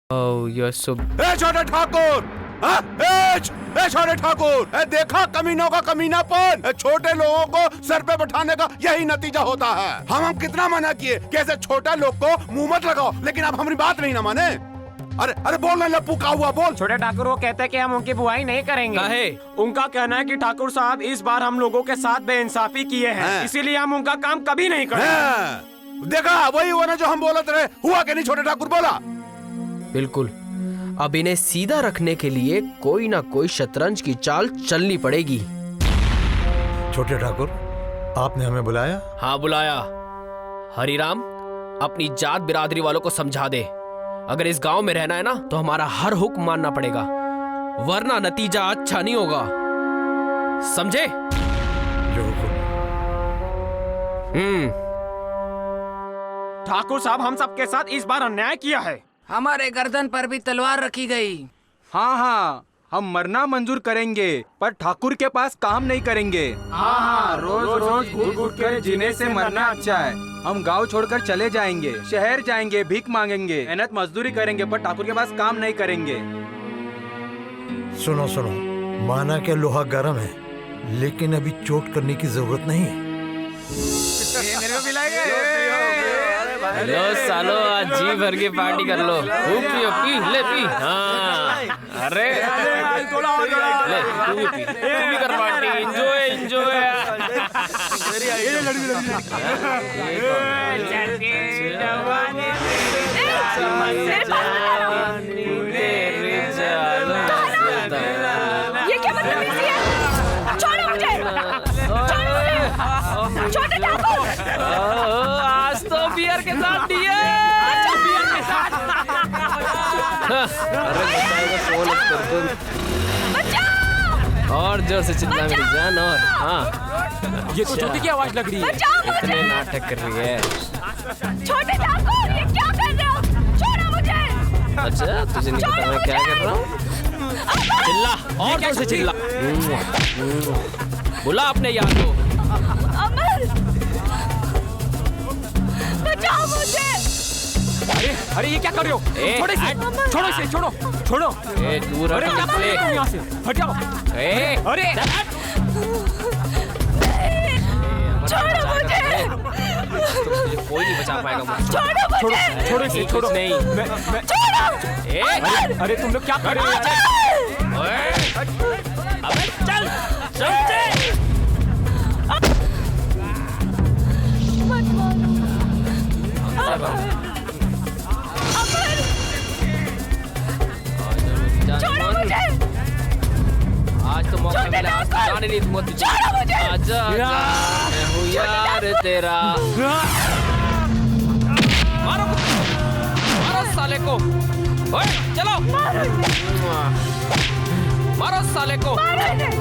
Oh, you're so... ए छोटे ठाकुर, छोटे ठाकुर, देखा कमीनों का कमीनापन। छोटे लोगों को सर पे बैठाने का यही नतीजा होता है। हम कितना मना किए कि ऐसे छोटे लोग को मुंह मत लगाओ, लेकिन आप हमारी बात नहीं ना माने। अरे अरे बोल ना लप्पू, का हुआ बोल। छोटे ठाकुर वो कहते हैं कि हम उनकी बुआई नहीं करेंगे। काहे? उनका कहना है कि ठाकुर साहब इस बार हम लोगों के साथ बेइंसाफी किए हैं, इसीलिए हम उनका काम कभी नहीं करेंगे। देखा, वही हुआ ना जो हम बोलते रहे, हुआ कि नहीं छोटे ठाकुर? बोला बिल्कुल। अब इन्हें सीधा रखने के लिए कोई ना कोई शतरंज की चाल चलनी पड़ेगी। छोटे ठाकुर, आपने हमें बुलाया? हाँ बुलाया। हरिराम, अपनी जात बिरादरी वालों को समझा दे, अगर इस गांव में रहना है ना तो हमारा हर हुक्म मानना पड़ेगा, वरना नतीजा अच्छा नहीं होगा, समझे? ठाकुर साहब, हम सबके साथ इस बार अन्याय किया है। हमारे गर्दन पर भी तलवार रखी गई। हाँ हाँ, हम मरना मंजूर करेंगे पर ठाकुर के पास काम नहीं करेंगे। हाँ हाँ, रोज रोज घूट घूट कर जीने से मरना अच्छा है। हम गांव छोड़कर चले जाएंगे, शहर जाएंगे, भीख मांगेंगे, मेहनत मजदूरी करेंगे पर ठाकुर के पास काम नहीं करेंगे। सुनो सुनो, माना के लोहा गर्म है, लेकिन अभी चोट करने की जरूरत नहीं है। लो सालो, आज जी भर के पार्टी कर लो, खूब पियो, पी ले पी। हाँ अरे ले तू भी पी, तू भी कर पार्टी, एंजॉय एंजॉय। ये क्या बदतमीजी है? छोड़ो मुझे, छोड़ो मुझे, छोटे ठाकुर। आज तो बियर के साथ दिए। बियर के साथ। अरे बचाओ! और जोर से चिल्ला मेरी जान। और हाँ, ये तो चोटी की आवाज लग रही है। इतने नाटक कर रही है। छोटे ठाकुर, ये क्या कर रहे हो? छोड़ो मुझे। अच्छा, तुझे नहीं पता मैं क्या कर रहा हूँ? चिल्ला, और जोर से चिल्ला। बुला अपने यार को। अमर, बचाओ मुझे। अरे अरे, ये क्या कर रहे हो? छोड़ो इसे, छोड़ो इसे, छोड़ो छोड़ो। ए दूर अरे क्या कर रहे हो तुम यहाँ से? हट जाओ। ए अरे छोड़ो मुझे, तुझे कोई नहीं बचा पाएगा मुझे। छोड़ो छोड़ो मुझे, छोड़ो इसे, छोड़ो। नहीं। छोड़ो। ए अरे तुम लोग क्या कर रहे हो? ओए, अबे चल चलते। मत मारो। छोड़ो मुझे। आज तो मौका मिला, आज तो जाने नहीं दूंगा तुझे। छोड़ो मुझे। आजा आजा, मैं हूँ यार तेरा। मारो मारो साले को। ओए चलो, मारो साले को। मारो इन्हें।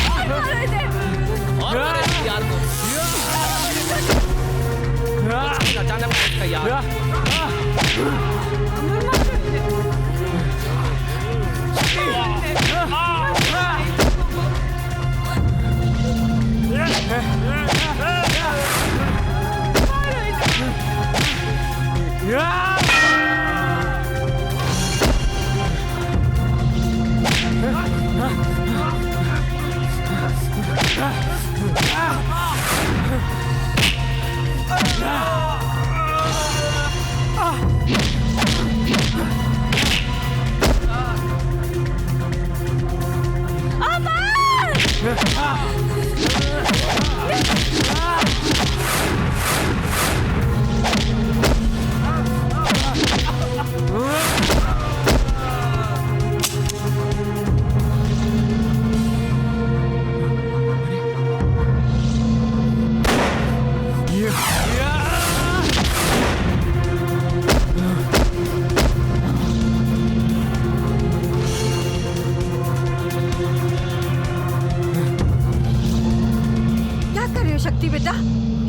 मारो इन्हें। और मारो इस यार को। जाने का यार। शक्ति बेटा,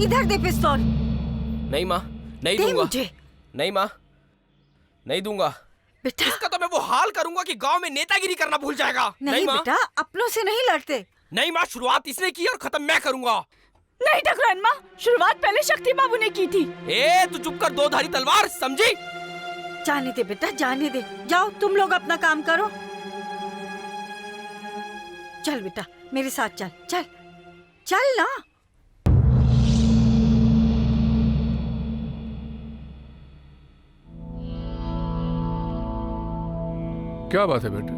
इधर दे पिस्तौल। नहीं माँ, नहीं दूंगा। मुझे। नहीं माँ, नहीं दूंगा। बेटा, इसका तो मैं वो हाल करूंगा कि गांव में नेतागिरी करना भूल जाएगा। नहीं माँ, बेटा, अपनों से नहीं लड़ते। नहीं माँ, शुरुआत इसने की और खत्म मैं करूंगा। नहीं ठकुराइन माँ, शुरुआत पहले शक्ति बाबू ने की थी। ए तू चुप कर, दो धारी तलवार, समझी? जाने दे बेटा, जाने दे। जाओ तुम लोग अपना काम करो। चल बेटा मेरे साथ चल, चल चल ना। क्या बात है बेटे,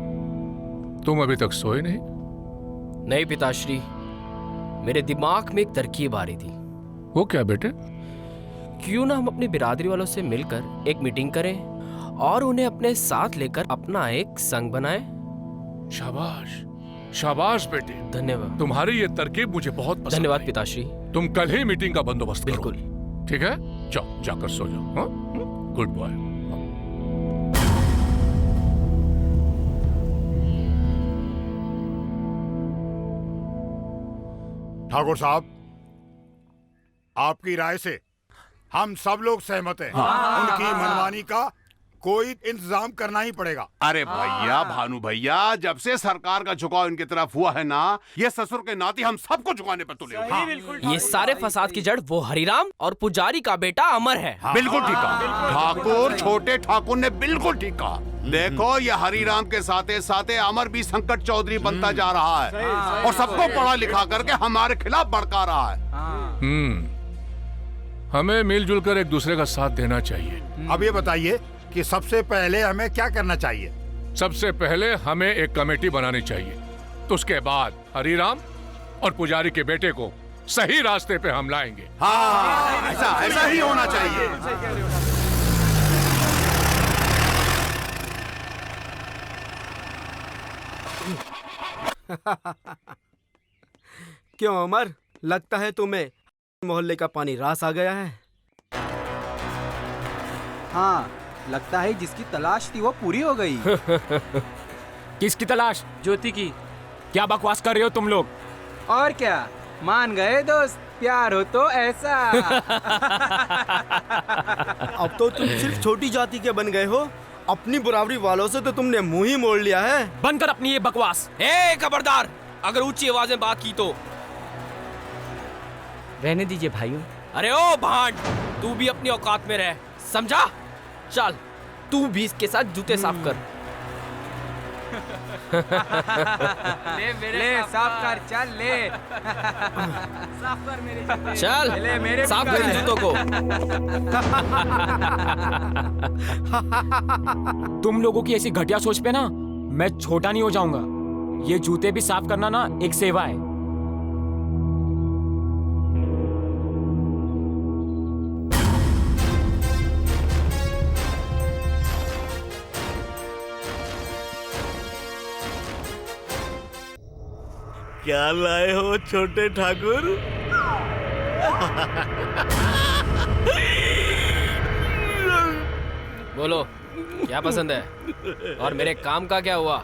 तुम अभी तक सोए नहीं? नहीं पिताश्री, मेरे दिमाग में एक तरकीब आ रही थी। वो क्या बेटे? क्यों ना हम अपनी बिरादरी वालों से मिलकर एक मीटिंग करें और उन्हें अपने साथ लेकर अपना एक संघ बनाएं। शाबाश शाबाश बेटे, धन्यवाद। तुम्हारी ये तरकीब मुझे बहुत पसंद धन्यवाद आई। पिताश्री। तुम कल ही मीटिंग का बंदोबस्त करो। बिल्कुल। ठीक है, जाओ जाकर सो जाओ। हाँ? Good boy. ठाकुर साहब, आपकी राय से हम सब लोग सहमत हैं। उनकी मनमानी का कोई इंतजाम करना ही पड़ेगा। अरे भैया, भानु भैया, जब से सरकार का झुकाव इनकी तरफ हुआ है ना, ये ससुर के नाती हम सबको झुकाने पर तुले हुए हैं। ये सारे फसाद की जड़ वो हरिराम और पुजारी का बेटा अमर है। बिल्कुल ठीक कहा ठाकुर, छोटे ठाकुर ने बिल्कुल ठीक कहा। देखो, ये हरिराम के साथे साथे अमर भी संकट चौधरी बनता जा रहा है और सबको पढ़ा लिखा करके हमारे खिलाफ भड़का रहा है। हमें मिलजुल कर एक दूसरे का साथ देना चाहिए। अब ये बताइए कि सबसे पहले हमें क्या करना चाहिए? सबसे पहले हमें एक कमेटी बनानी चाहिए, तो उसके बाद हरिराम और पुजारी के बेटे को सही रास्ते पे हम लाएंगे। हाँ, ऐसा ही होना चाहिए। क्यों अमर, लगता है तुम्हें मोहल्ले का पानी रास आ गया है? हाँ, लगता है जिसकी तलाश थी वो पूरी हो गई। किसकी तलाश? ज्योति की। क्या बकवास कर रहे हो तुम लोग? और क्या, मान गए दोस्त, प्यार हो तो ऐसा। अब तो तुम सिर्फ छोटी जाति के बन गए हो। अपनी बराबरी वालों से तो तुमने मुंह ही मोड़ लिया है। बंद कर अपनी ये बकवास। ए खबरदार, अगर ऊंची आवाज में बात की तो। रहने दीजिए भाइयों। अरे ओ भांड, तू भी अपनी औकात में रह, समझा? चल तू भी इसके साथ जूते साफ कर। ले साफ कर, चल ले। साफ कर मेरे जूते। चल ले मेरे साफ कर इन जूतों को। तुम लोगों की ऐसी घटिया सोच पे ना मैं छोटा नहीं हो जाऊंगा। ये जूते भी साफ करना ना एक सेवा है। क्या लाए हो छोटे ठाकुर? बोलो क्या पसंद है और मेरे काम का क्या हुआ?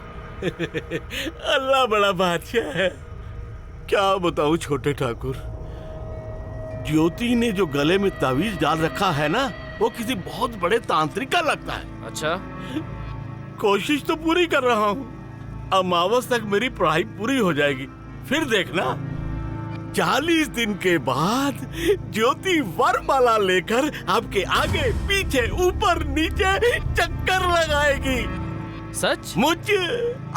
अल्लाह बड़ा बादशाह है। क्या बताऊं छोटे ठाकुर, ज्योति ने जो गले में तावीज डाल रखा है ना, वो किसी बहुत बड़े तांत्रिक का लगता है। अच्छा, कोशिश तो पूरी कर रहा हूँ। अमावस तक मेरी पढ़ाई पूरी हो जाएगी, फिर देखना 40 दिन के बाद ज्योति वरमाला लेकर आपके आगे पीछे ऊपर नीचे चक्कर लगाएगी। सच? मुझे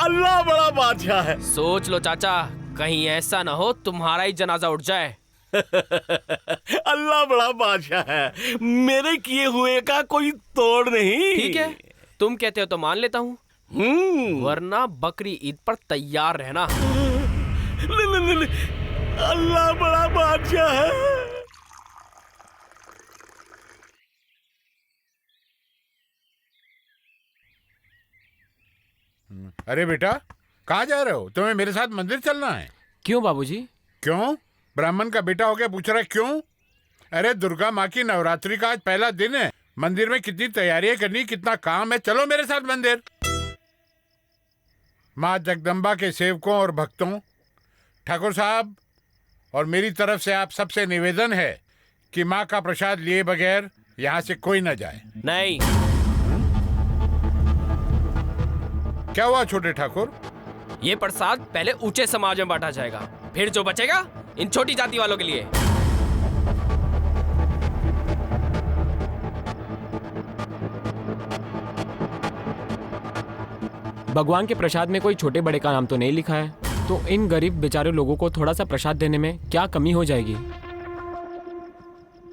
अल्लाह बड़ा बादशाह है। सोच लो चाचा, कहीं ऐसा ना हो तुम्हारा ही जनाजा उठ जाए। अल्लाह बड़ा बादशाह है, मेरे किए हुए का कोई तोड़ नहीं। ठीक है, तुम कहते हो तो मान लेता हूँ, वरना बकरी ईद पर तैयार रहना। ले, अल्लाह बड़ा बादशाह है। अरे बेटा, कहाँ जा रहे हो? तुम्हें मेरे साथ मंदिर चलना है। क्यों बाबूजी? क्यों? ब्राह्मण का बेटा हो गया पूछ रहा है क्यों? अरे दुर्गा माँ की नवरात्रि का आज पहला दिन है। मंदिर में कितनी तैयारियां करनी, कितना काम है। चलो मेरे साथ मंदिर। माँ जगदम्बा के सेवकों और भक्तों, ठाकुर साहब और मेरी तरफ से आप सबसे निवेदन है कि माँ का प्रसाद लिए बगैर यहाँ से कोई न जाए। नहीं। क्या हुआ छोटे ठाकुर? ये प्रसाद पहले ऊंचे समाज में बांटा जाएगा, फिर जो बचेगा इन छोटी जाति वालों के लिए। भगवान के प्रसाद में कोई छोटे बड़े का नाम तो नहीं लिखा है, तो इन गरीब बेचारे लोगों को थोड़ा सा प्रसाद देने में क्या कमी हो जाएगी?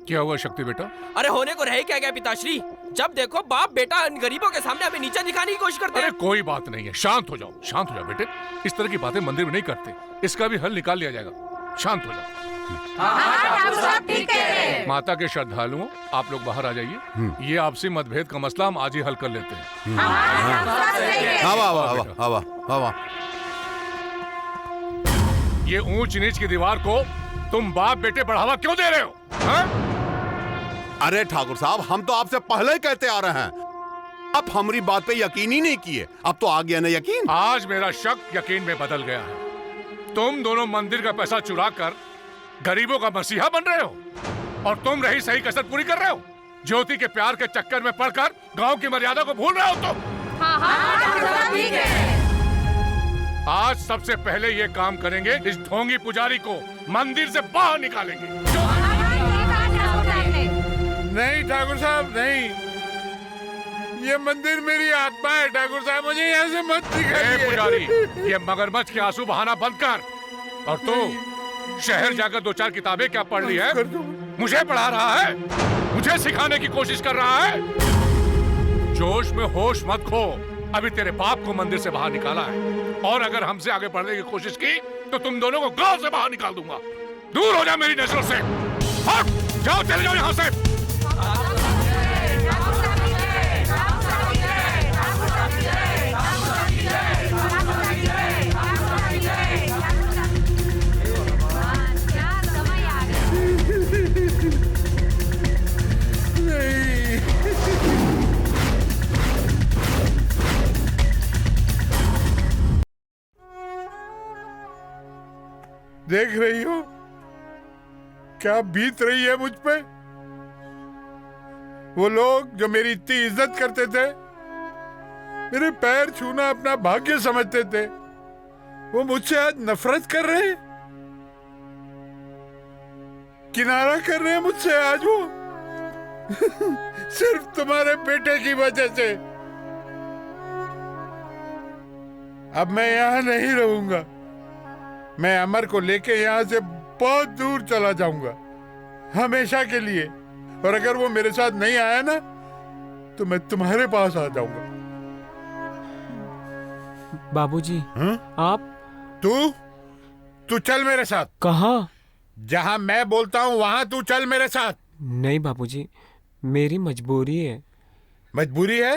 क्या हुआ शक्ति बेटा? अरे होने को रहे क्या गया पिताश्री, जब देखो बाप बेटा इन गरीबों के सामने हमें नीचा दिखाने की कोशिश करते हैं। अरे कोई बात नहीं है, शांत हो जाओ, शांत हो जाओ बेटे। इस तरह की बातें मंदिर में नहीं करते, इसका भी हल निकाल लिया जाएगा। शांत हो जाओ। माता के श्रद्धालुओं, आप लोग बाहर आ जाइए। ये आपसी मतभेद का मसला हम आज ही हल कर लेते हैं। ये ऊंच नीच की दीवार को तुम बाप बेटे बढ़ावा क्यों दे रहे हो? अरे ठाकुर साहब, हम तो आपसे पहले ही कहते आ रहे हैं, आप हमारी बात पे यकीन ही नहीं किए। अब तो आ गया ना यकीन। आज मेरा शक यकीन में बदल गया है। तुम दोनों मंदिर का पैसा चुरा कर गरीबों का मसीहा बन रहे हो, और तुम रही सही कसर पूरी कर रहे हो। ज्योति के प्यार के चक्कर में पड़कर गांव की मर्यादा को भूल रहे हो तुम। आज सबसे पहले ये काम करेंगे, इस ढोंगी पुजारी को मंदिर से बाहर निकालेंगे। नहीं ठाकुर साहब, नहीं, ये मंदिर मेरी आत्मा है। ठाकुर साहब, मुझे यहाँ से मत निकालिए। पुजारी, ये मगरमच्छ के आंसू बहाना बंद कर। और तू शहर जाकर 2-4 किताबें क्या पढ़ ली है? मुझे पढ़ा रहा है, मुझे सिखाने की कोशिश कर रहा है। जोश में होश मत खो। अभी तेरे बाप को मंदिर से बाहर निकाला है, और अगर हमसे आगे बढ़ने की कोशिश की तो तुम दोनों को गांव से बाहर निकाल दूंगा। दूर हो जा मेरी नजरों से। हट जाओ, चले जाओ यहाँ से। देख रही हो क्या बीत रही है मुझ पे? वो लोग जो मेरी इतनी इज्जत करते थे, मेरे पैर छूना अपना भाग्य समझते थे, वो मुझसे आज नफरत कर रहे हैं, किनारा कर रहे हैं मुझसे आज वो। सिर्फ तुम्हारे बेटे की वजह से। अब मैं यहां नहीं रहूंगा। मैं अमर को लेके यहाँ से बहुत दूर चला जाऊंगा, हमेशा के लिए। और अगर वो मेरे साथ नहीं आया ना, तो मैं तुम्हारे पास आ जाऊंगा। बाबूजी, आप? तू चल मेरे साथ। कहाँ? जहाँ मैं बोलता हूँ वहां तू चल मेरे साथ। नहीं बाबूजी, मेरी मजबूरी है। मजबूरी है?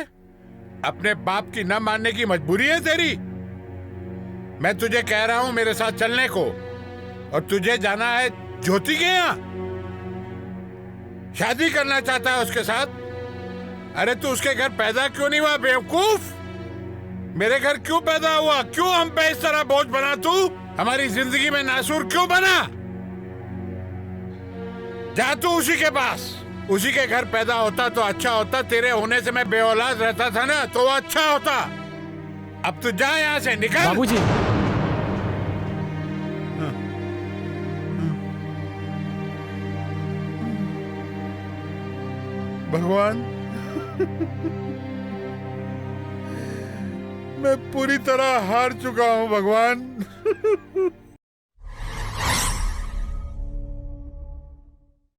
अपने बाप की न मानने की मजबूरी है तेरी? मैं तुझे कह रहा हूं मेरे साथ चलने को, और तुझे जाना है ज्योति के यहाँ। शादी करना चाहता है उसके साथ। अरे तू उसके घर पैदा क्यों नहीं हुआ बेवकूफ? मेरे घर क्यों पैदा हुआ? क्यों हम पे इस तरह बोझ बना? तू हमारी जिंदगी में नासूर क्यों बना? जा तू उसी के पास। उसी के घर पैदा होता तो अच्छा होता। तेरे होने से मैं बेऔलाद रहता था ना, तो अच्छा होता। अब तू जा यहाँ से, निकल। बाबूजी, भगवान, मैं पूरी तरह हार चुका हूँ भगवान।